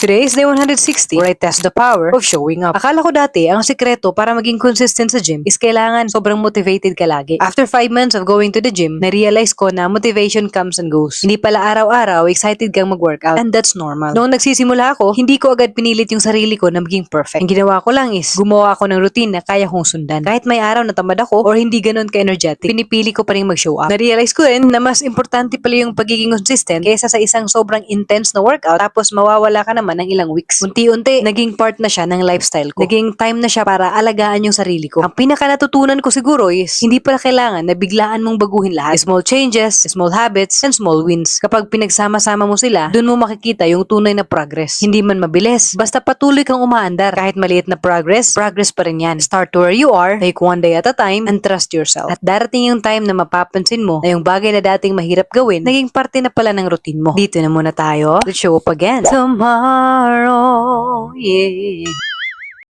Today is day 160 where I test the power of showing up. Akala ko dati, ang sikreto para maging consistent sa gym is kailangan sobrang motivated ka lagi. After 5 months of going to the gym, na-realize ko na motivation comes and goes. Hindi pala araw-araw excited kang mag-workout, and that's normal. Noong nagsisimula ako, hindi ko agad pinilit yung sarili ko na maging perfect. Ang ginawa ko lang is, gumawa ako ng routine na kaya kong sundan. Kahit may araw na tamad ako or hindi ganun ka-energetic, pinipili ko pa rin mag-show up. Na-realize ko rin na mas importante pala yung pagiging consistent kaysa sa isang sobrang intense na workout tapos mawawala ka naman ng ilang weeks. Unti-unti, naging part na siya ng lifestyle ko. Naging time na siya para alagaan yung sarili ko. Ang pinaka natutunan ko siguro is, hindi pala kailangan na biglaan mong baguhin lahat. Small changes, small habits, and small wins. Kapag pinagsama-sama mo sila, dun mo makikita yung tunay na progress. Hindi man mabilis, basta patuloy kang umaandar. Kahit maliit na progress, progress pa rin yan. Start to where you are, take one day at a time, and trust yourself. At darating yung time na mapapansin mo na yung bagay na dating mahirap gawin, naging parte na pala ng routine mo. Dito na muna tayo. Let's show up again tomorrow. Yeah.